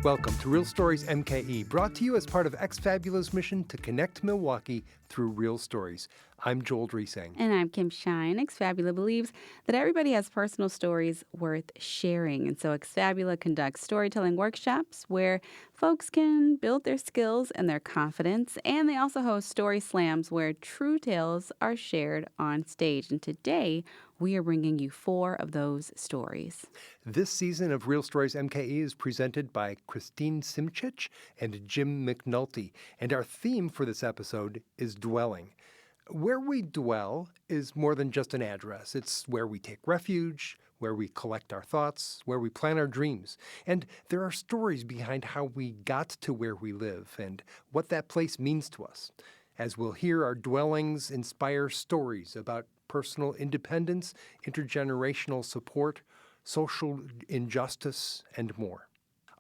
Welcome to Real Stories MKE, brought to you as part of X-Fabula's mission to connect Milwaukee through real stories. I'm Joel Dresang. And I'm Kim Shine. X-Fabula believes that everybody has personal stories worth sharing. And so X-Fabula conducts storytelling workshops where folks can build their skills and their confidence. And they also host story slams where true tales are shared on stage. And today, we are bringing you 4 of those stories. This season of Real Stories MKE is presented by Christine Simchich and Jim McNulty. And our theme for this episode is dwelling. Where we dwell is more than just an address. It's where we take refuge, where we collect our thoughts, where we plan our dreams. And there are stories behind how we got to where we live and what that place means to us. As we'll hear, our dwellings inspire stories about personal independence, intergenerational support, social injustice, and more.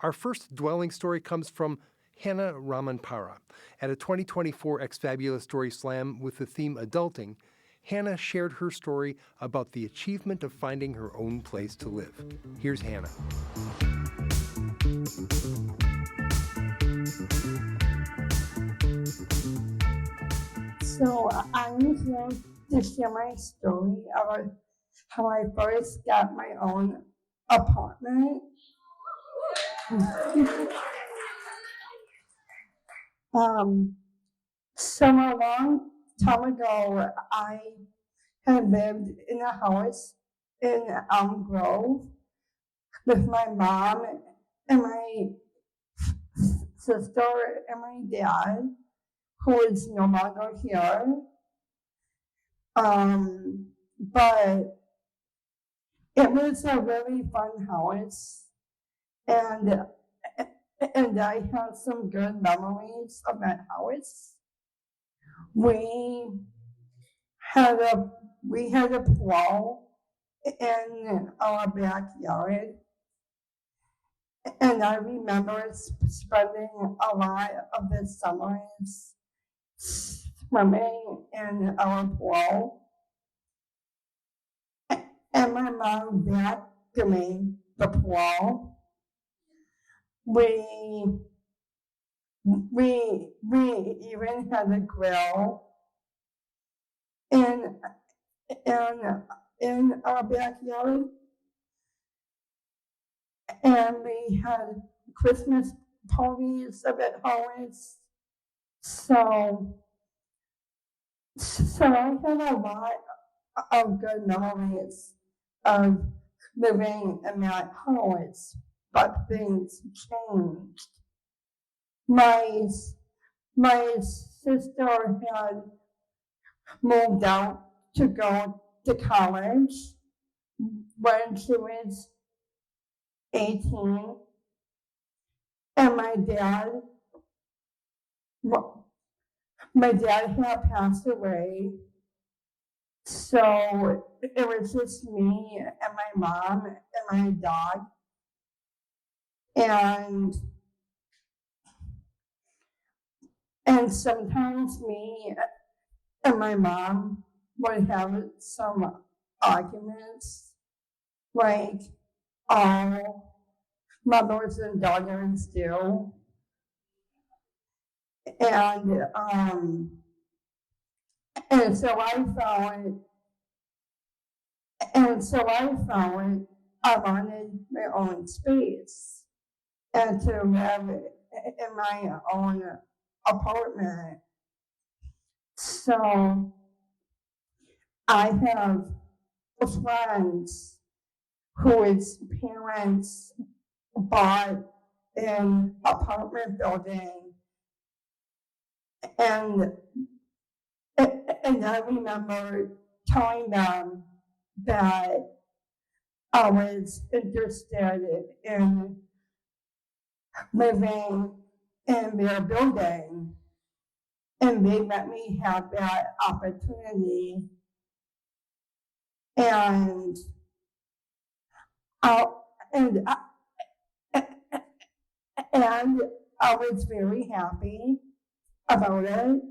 Our first dwelling story comes from Hannah Ramanpara. At a 2024 X-Fabula Story Slam with the theme Adulting, Hannah shared her story about the achievement of finding her own place to live. Here's Hannah. So I'm here to share my story about how I first got my own apartment. So a long time ago, I had lived in a house in Elm Grove with my mom and my sister and my dad, who is no longer here. But it was a really fun house, and I have some good memories of that house. We had a pool in our backyard, and I remember spending a lot of the summers swimming in our pool, and my mom vacuuming the pool. We even had a grill in our backyard, and we had Christmas parties at homes. So I have a lot of good memories of living in that house, but things changed. My sister had moved out to go to college when she was 18, and my dad had passed away, so it was just me and my mom and my dog. And sometimes me and my mom would have some arguments, like all mothers and daughters do. And so I found I wanted my own space and to live in my own apartment. So I have friends whose parents bought an apartment building, and I remember telling them that I was interested in living in their building, and they let me have that opportunity. And I was very happy about it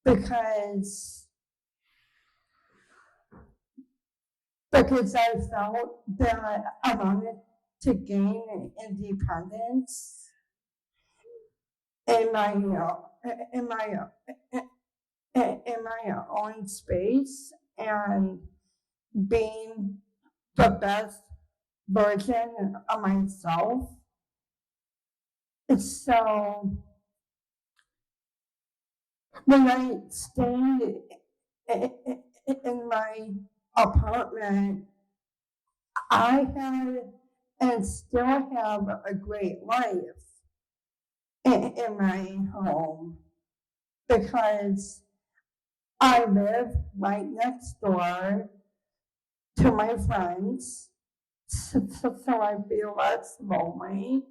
because I felt that I wanted to gain independence in my in my in my own space and being the best version of myself. So when I stayed in my apartment, I had and still have a great life in my home because I live right next door to my friends, so I feel less lonely.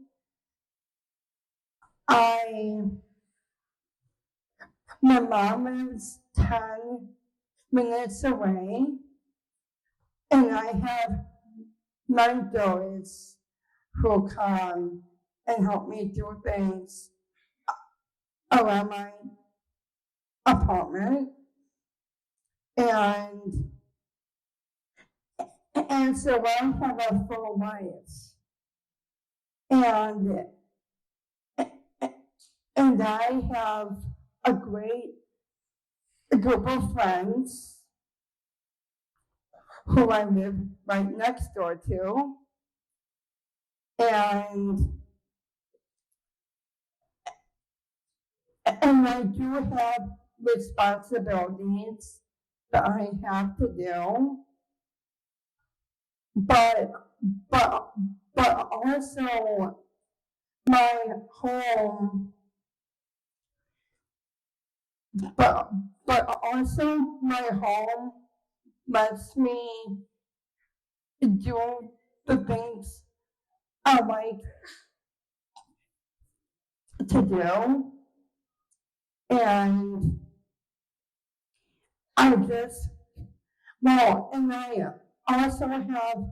My mom lives 10 minutes away, and I have mentors who come and help me do things around my apartment. And so I have a full life. And I have a great group of friends who I live right next door to. And I do have responsibilities that I have to do. But also my home, but also my home lets me do the things I like to do. And and I also have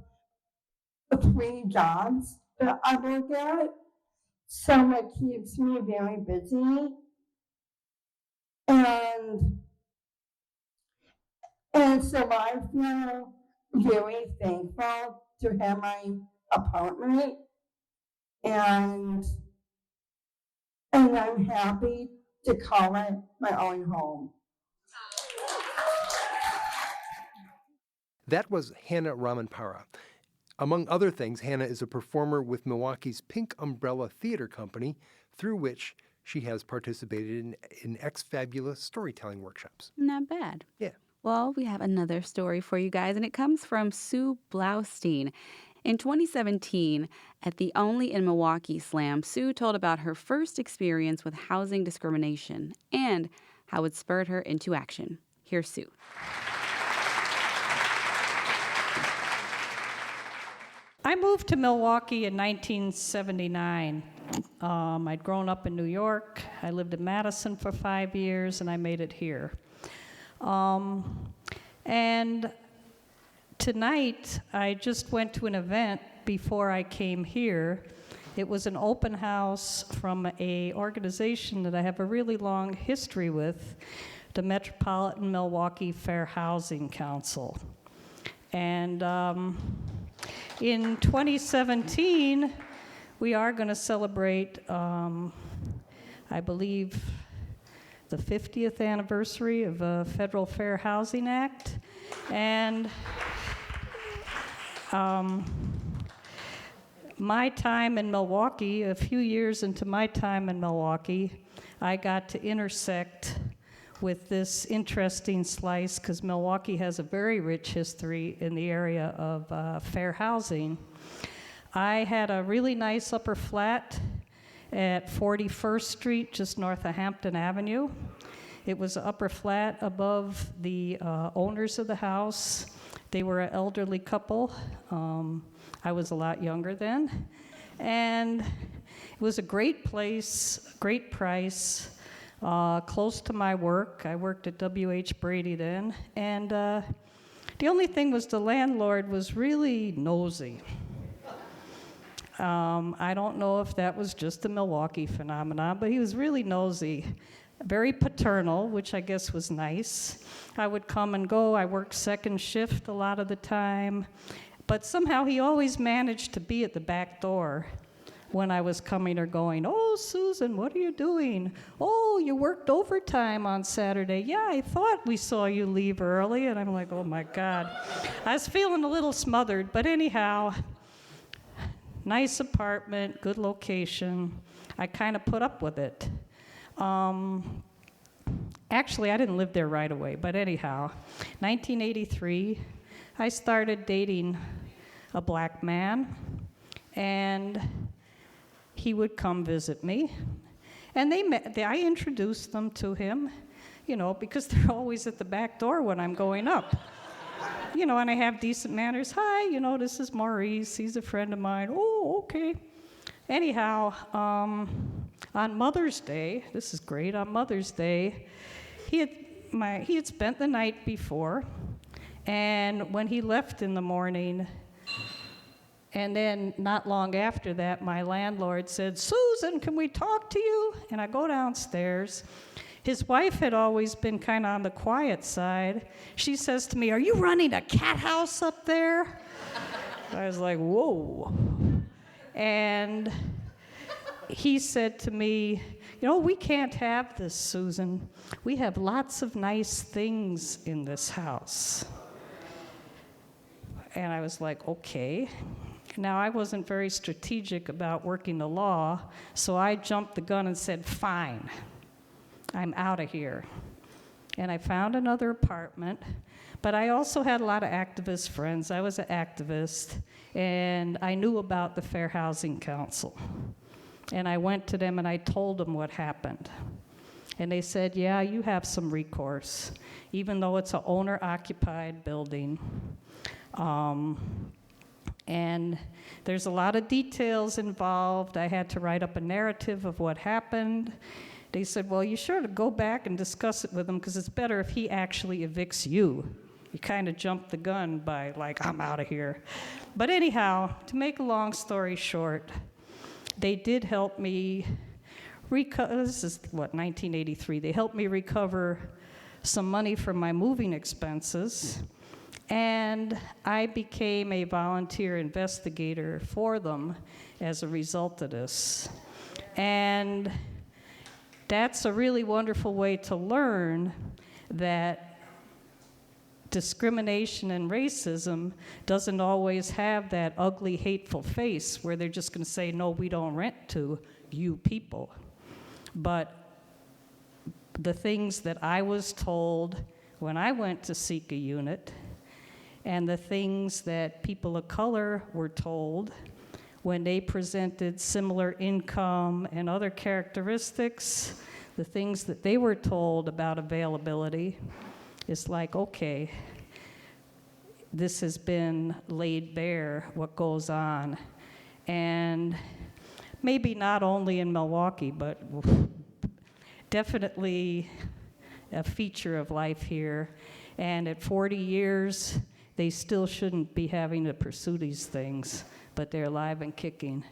3 jobs that I work at, so it keeps me very busy. And so I feel very thankful to have my apartment, and I'm happy to call it my own home. That was Hannah Ramanpara. Among other things, Hannah is a performer with Milwaukee's Pink Umbrella Theater Company, through which she has participated in ex-fabulous storytelling workshops. Not bad. Yeah. Well, we have another story for you guys, and it comes from Sue Blaustein. In 2017, at the Only in Milwaukee Slam, Sue told about her first experience with housing discrimination and how it spurred her into action. Here's Sue. I moved to Milwaukee in 1979. I'd grown up in New York. I lived in Madison for 5 years, and I made it here. And tonight, I just went to an event before I came here. It was an open house from an organization that I have a really long history with, the Metropolitan Milwaukee Fair Housing Council. And in 2017, we are going to celebrate, I believe, the 50th anniversary of the Federal Fair Housing Act. And my time in Milwaukee, a few years into my time in Milwaukee, I got to intersect with this interesting slice because Milwaukee has a very rich history in the area of fair housing. I had a really nice upper flat at 41st Street, just north of Hampton Avenue. It was an upper flat above the owners of the house. They were an elderly couple. I was a lot younger then. And it was a great place, great price, close to my work. I worked at W.H. Brady then. And the only thing was the landlord was really nosy. I don't know if that was just a Milwaukee phenomenon, but he was really nosy. Very paternal, which I guess was nice. I would come and go. I worked second shift a lot of the time. But somehow he always managed to be at the back door when I was coming or going. Oh, Susan, what are you doing? Oh, you worked overtime on Saturday. Yeah, I thought we saw you leave early. And I'm like, oh my God. I was feeling a little smothered, but anyhow, nice apartment, good location. I kind of put up with it. Actually, I didn't live there right away, but anyhow, 1983, I started dating a black man, and he would come visit me. And I introduced them to him, because they're always at the back door when I'm going up. And I have decent manners. Hi, this is Maurice. He's a friend of mine. Oh, okay. Anyhow, on Mother's Day, this is great, on Mother's Day, he had spent the night before, and when he left in the morning, and then not long after that, my landlord said, Susan, can we talk to you? And I go downstairs. His wife had always been kind of on the quiet side. She says to me, are you running a cat house up there? I was like, whoa. And he said to me, we can't have this, Susan. We have lots of nice things in this house. And I was like, okay. Now, I wasn't very strategic about working the law, so I jumped the gun and said, fine, I'm out of here. And I found another apartment, but I also had a lot of activist friends. I was an activist, and I knew about the Fair Housing Council. And I went to them and I told them what happened. And they said, yeah, you have some recourse, even though it's an owner-occupied building. And there's a lot of details involved. I had to write up a narrative of what happened. They said, well, you sure to go back and discuss it with him, because it's better if he actually evicts you. You kind of jumped the gun by, I'm out of here. But anyhow, to make a long story short, they did help me recover. This is, 1983. They helped me recover some money from my moving expenses, and I became a volunteer investigator for them as a result of this. And that's a really wonderful way to learn that discrimination and racism doesn't always have that ugly, hateful face where they're just going to say, no, we don't rent to you people. But the things that I was told when I went to seek a unit, and the things that people of color were told when they presented similar income and other characteristics, the things that they were told about availability, it's like, okay, this has been laid bare, what goes on. And maybe not only in Milwaukee, but definitely a feature of life here. And at 40 years, they still shouldn't be having to pursue these things, but they're alive and kicking.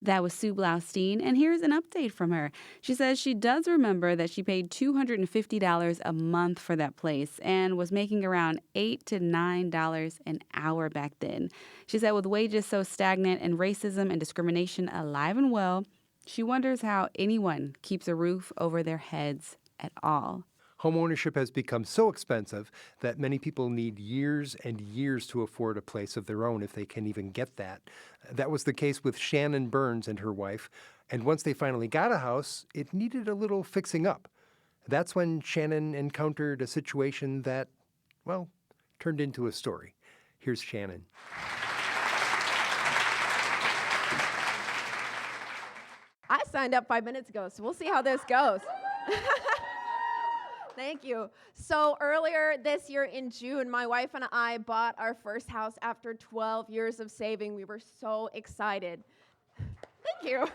That was Sue Blaustein, and here's an update from her. She says she does remember that she paid $250 a month for that place and was making around $8 to $9 an hour back then. She said with wages so stagnant and racism and discrimination alive and well, she wonders how anyone keeps a roof over their heads at all. Homeownership has become so expensive that many people need years and years to afford a place of their own if they can even get that. That was the case with Shannon Burns and her wife. And once they finally got a house, it needed a little fixing up. That's when Shannon encountered a situation that, well, turned into a story. Here's Shannon. I signed up 5 minutes ago, so we'll see how this goes. Thank you. So earlier this year in June, my wife and I bought our first house after 12 years of saving. We were so excited. Thank you.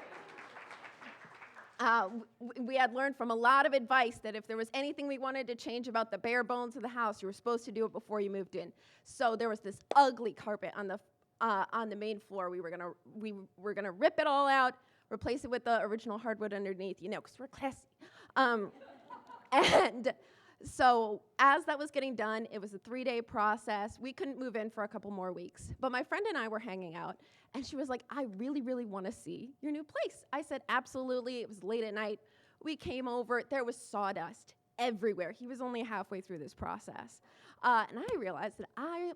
We had learned from a lot of advice that if there was anything we wanted to change about the bare bones of the house, you were supposed to do it before you moved in. So there was this ugly carpet on the main floor. We were gonna rip it all out, replace it with the original hardwood underneath, because we're classy. And so as that was getting done, it was a 3-day process. We couldn't move in for a couple more weeks. But my friend and I were hanging out, and she was like, I really, really want to see your new place. I said, absolutely. It was late at night. We came over. There was sawdust everywhere. He was only halfway through this process. And I realized that I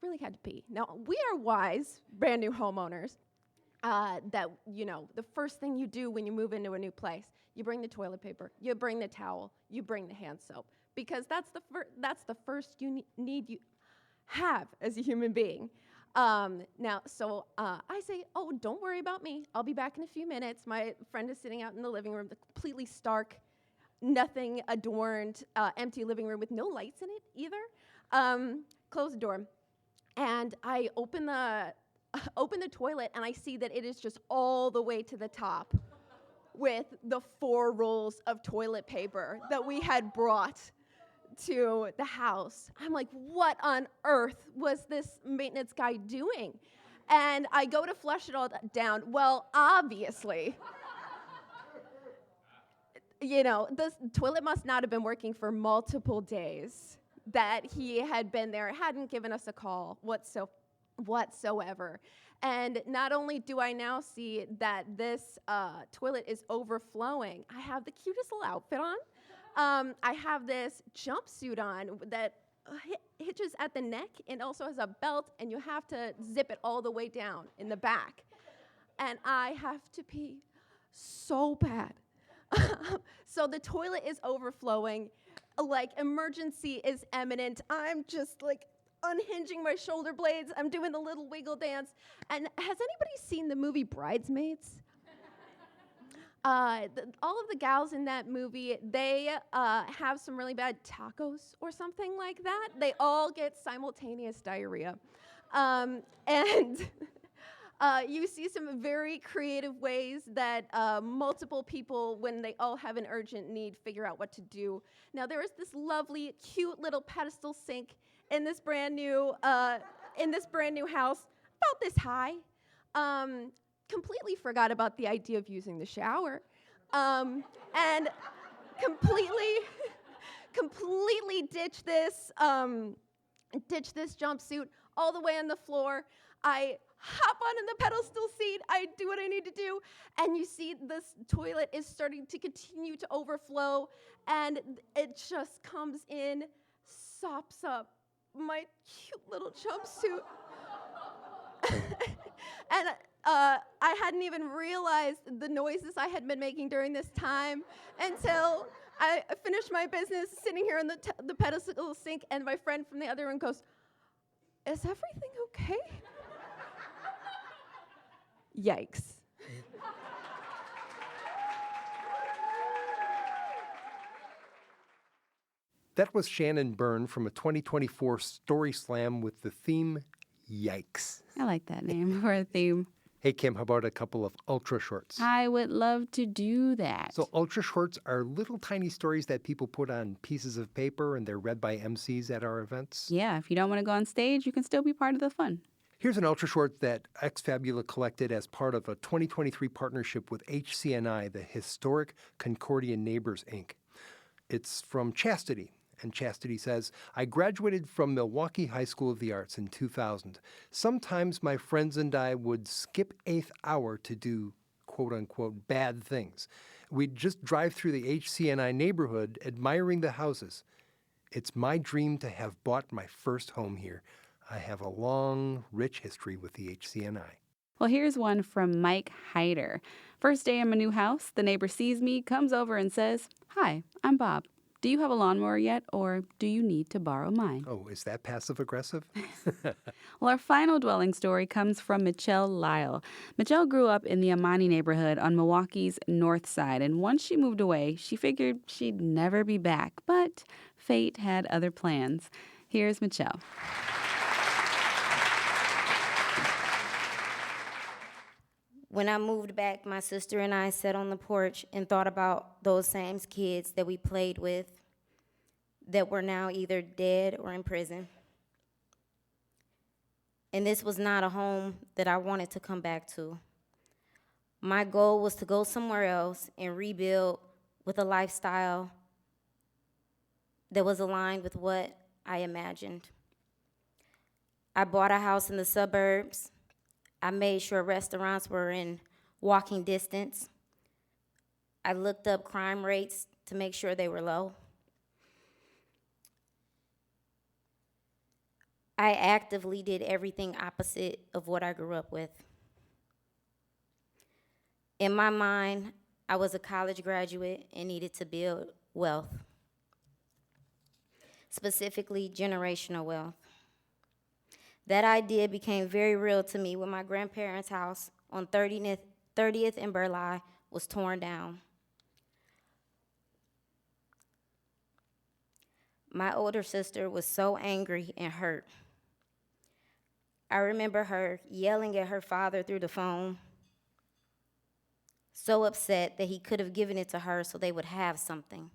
really had to pee. Now, we are wise, brand new homeowners, that, the first thing you do when you move into a new place, you bring the toilet paper, you bring the towel, you bring the hand soap, because that's the first you you have as a human being. So I say, oh, don't worry about me. I'll be back in a few minutes. My friend is sitting out in the living room, the completely stark, nothing adorned, empty living room with no lights in it either. Close the door. And I open the toilet, and I see that it is just all the way to the top with the 4 rolls of toilet paper that we had brought to the house. I'm like, what on earth was this maintenance guy doing? And I go to flush it all down. Well, obviously, this toilet must not have been working for multiple days that he had been there, hadn't given us a call whatsoever. And not only do I now see that this toilet is overflowing, I have the cutest little outfit on. I have this jumpsuit on that hitches at the neck and also has a belt, and you have to zip it all the way down in the back. And I have to pee so bad. So the toilet is overflowing, like emergency is imminent. I'm just like unhinging my shoulder blades. I'm doing the little wiggle dance. And has anybody seen the movie Bridesmaids? All of the gals in that movie, they have some really bad tacos or something like that. They all get simultaneous diarrhea. And you see some very creative ways that multiple people, when they all have an urgent need, figure out what to do. Now, there is this lovely, cute little pedestal sink in this brand new house, about this high. Completely forgot about the idea of using the shower, and completely ditch this jumpsuit all the way on the floor. I hop onto the pedestal seat. I do what I need to do, and you see this toilet is starting to continue to overflow, and it just comes in, sops up my cute little jumpsuit. And I hadn't even realized the noises I had been making during this time until I finished my business sitting here in the pedestal sink, and my friend from the other room goes, "Is everything okay?" Yikes. That was Shannon Byrne from a 2024 Story Slam with the theme Yikes. I like that name for a theme. Hey, Kim, how about a couple of ultra shorts? I would love to do that. So ultra shorts are little tiny stories that people put on pieces of paper, and they're read by MCs at our events. Yeah, if you don't want to go on stage, you can still be part of the fun. Here's an ultra short that Ex Fabula collected as part of a 2023 partnership with HCNI, the Historic Concordia Neighbors, Inc. It's from Chastity. And Chastity says, I graduated from Milwaukee High School of the Arts in 2000. Sometimes my friends and I would skip 8th hour to do, quote unquote, bad things. We'd just drive through the HCNI neighborhood, admiring the houses. It's my dream to have bought my first home here. I have a long, rich history with the HCNI. Well, here's one from Mike Hyder. First day in my new house, the neighbor sees me, comes over and says, Hi, I'm Bob. Do you have a lawnmower yet, or do you need to borrow mine? Oh, is that passive-aggressive? Well, our final dwelling story comes from Michelle Lyle. Michelle grew up in the Amani neighborhood on Milwaukee's north side, and once she moved away, she figured she'd never be back, but fate had other plans. Here's Michelle. When I moved back, my sister and I sat on the porch and thought about those same kids that we played with that were now either dead or in prison. And this was not a home that I wanted to come back to. My goal was to go somewhere else and rebuild with a lifestyle that was aligned with what I imagined. I bought a house in the suburbs. I made sure restaurants were in walking distance. I looked up crime rates to make sure they were low. I actively did everything opposite of what I grew up with. In my mind, I was a college graduate and needed to build wealth, specifically generational wealth. That idea became very real to me when my grandparents' house on 30th and Burleigh was torn down. My older sister was so angry and hurt. I remember her yelling at her father through the phone, so upset that he could have given it to her so they would have something.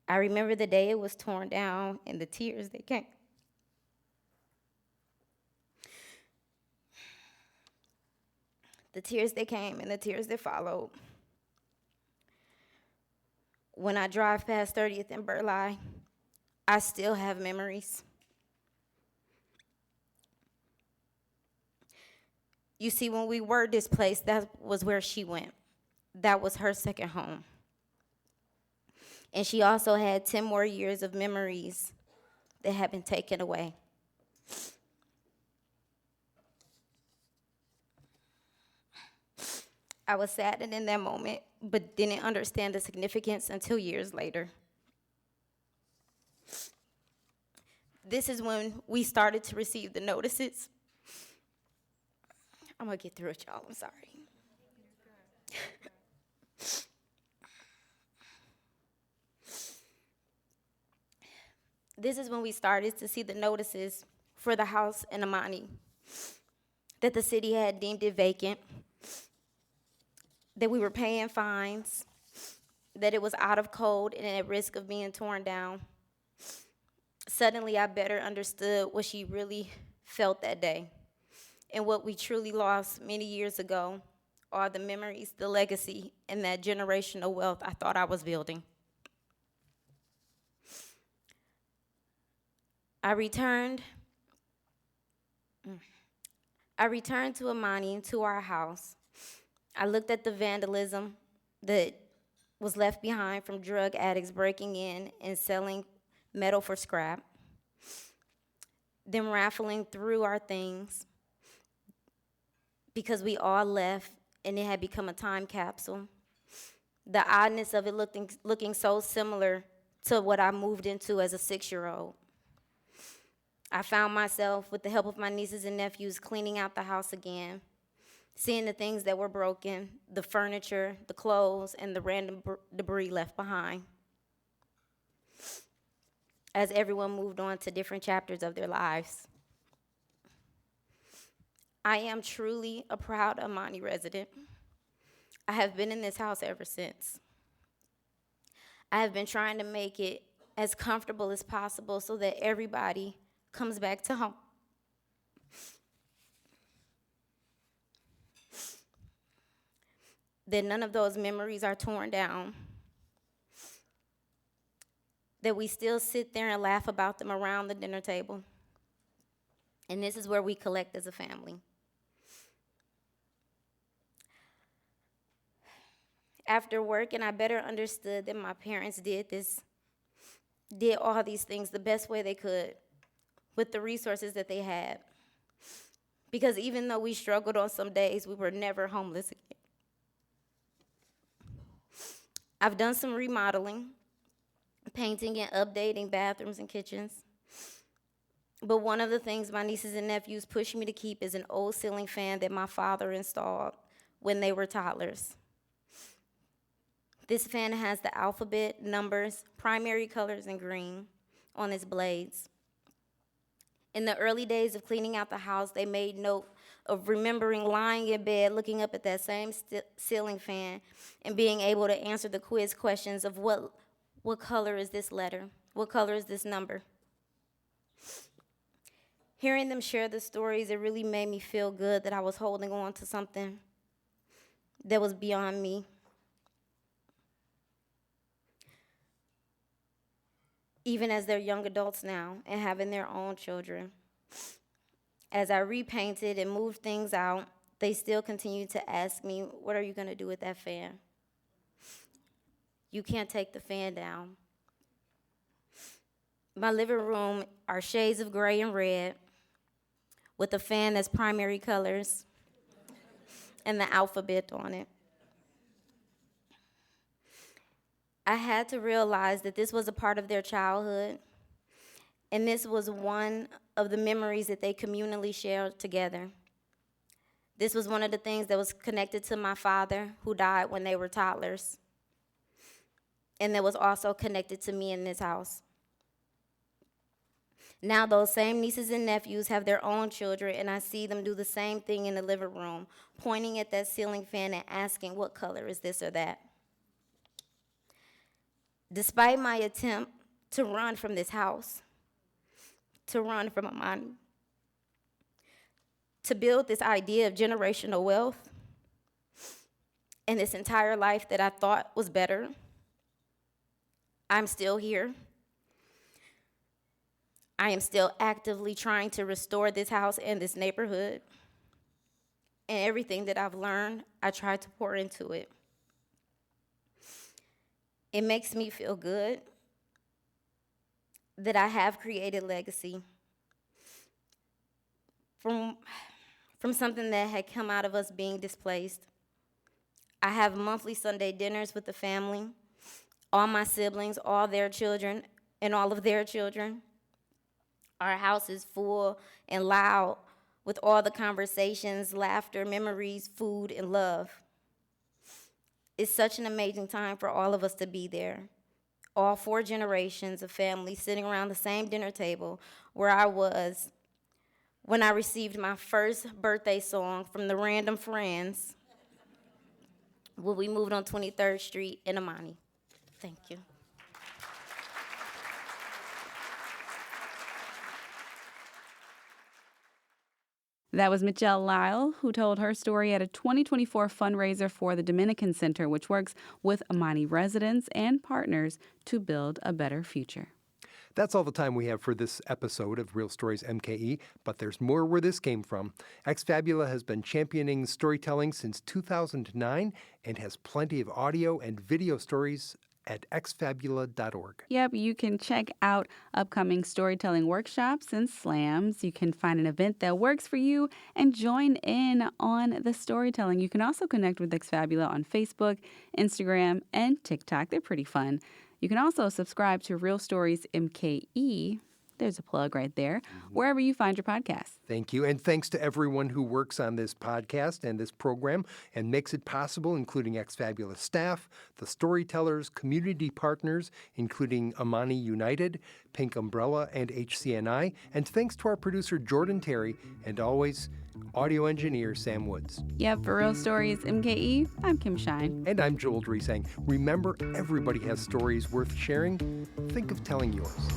I remember the day it was torn down and the tears that came. The tears that came and the tears that followed. When I drive past 30th and Burleigh, I still have memories. You see, when we were displaced, that was where she went. That was her second home. And she also had 10 more years of memories that had been taken away. I was saddened in that moment, but didn't understand the significance until years later. This is when we started to receive the notices. I'm gonna get through it, y'all, I'm sorry. This is when we started to see the notices for the house in Amani, that the city had deemed it vacant, that we were paying fines, that it was out of code and at risk of being torn down. Suddenly, I better understood what she really felt that day and what we truly lost many years ago are the memories, the legacy, and that generational wealth I thought I was building. I returned to Amani, to our house. I looked at the vandalism that was left behind from drug addicts breaking in and selling metal for scrap, them raffling through our things because we all left and it had become a time capsule. The oddness of it looking so similar to what I moved into as a 6-year-old. I found myself, with the help of my nieces and nephews, cleaning out the house again, seeing the things that were broken, the furniture, the clothes, and the random debris left behind, as everyone moved on to different chapters of their lives. I am truly a proud Amani resident. I have been in this house ever since. I have been trying to make it as comfortable as possible so that everybody comes back to home. That none of those memories are torn down. That we still sit there and laugh about them around the dinner table. And this is where we collect as a family. After working, I better understood that my parents did all these things the best way they could with the resources that they had. Because even though we struggled on some days, we were never homeless again. I've done some remodeling, painting and updating bathrooms and kitchens. But one of the things my nieces and nephews pushed me to keep is an old ceiling fan that my father installed when they were toddlers. This fan has the alphabet, numbers, primary colors, and green on its blades. In the early days of cleaning out the house, they made note of remembering lying in bed, looking up at that same ceiling fan, and being able to answer the quiz questions of what color is this letter? What color is this number? Hearing them share the stories, it really made me feel good that I was holding on to something that was beyond me. even as they're young adults now and having their own children. As I repainted and moved things out, they still continue to ask me, what are you going to do with that fan? You can't take the fan down. My living room are shades of gray and red with a fan as primary colors and the alphabet on it. I had to realize that this was a part of their childhood, and this was one of the memories that they communally shared together. This was one of the things that was connected to my father, who died when they were toddlers, and that was also connected to me in this house. Now those same nieces and nephews have their own children, and I see them do the same thing in the living room, pointing at that ceiling fan and asking, what color is this or that? Despite my attempt to run from this house, to run from Amani, to build this idea of generational wealth and this entire life that I thought was better, I'm still here. I am still actively trying to restore this house and this neighborhood. And everything that I've learned, I try to pour into it. It makes me feel good that I have created legacy from something that had come out of us being displaced. I have monthly Sunday dinners with the family, all my siblings, all their children, and all of their children. Our house is full and loud with all the conversations, laughter, memories, food, and love. It's such an amazing time for all of us to be there. All 4 generations of family sitting around the same dinner table where I was when I received my first birthday song from the Random Friends when we moved on 23rd Street in Amani. Thank you. That was Michelle Lyle, who told her story at a 2024 fundraiser for the Dominican Center, which works with Amani residents and partners to build a better future. That's all the time we have for this episode of Real Stories MKE, but there's more where this came from. Ex Fabula has been championing storytelling since 2009 and has plenty of audio and video stories at exfabula.org. Yep, you can check out upcoming storytelling workshops and slams. You can find an event that works for you and join in on the storytelling. You can also connect with Ex Fabula on Facebook, Instagram, and TikTok. They're pretty fun. You can also subscribe to Real Stories MKE. There's a plug right there, wherever you find your podcasts. Thank you. And thanks to everyone who works on this podcast and this program and makes it possible, including Ex Fabula staff, the storytellers, community partners, including Amani United, Pink Umbrella, and HCNI. And thanks to our producer, Jordan Terry, and always audio engineer, Sam Woods. Yep, for Real Stories MKE, I'm Kim Shine. And I'm Joel Dresang. Remember, everybody has stories worth sharing. Think of telling yours.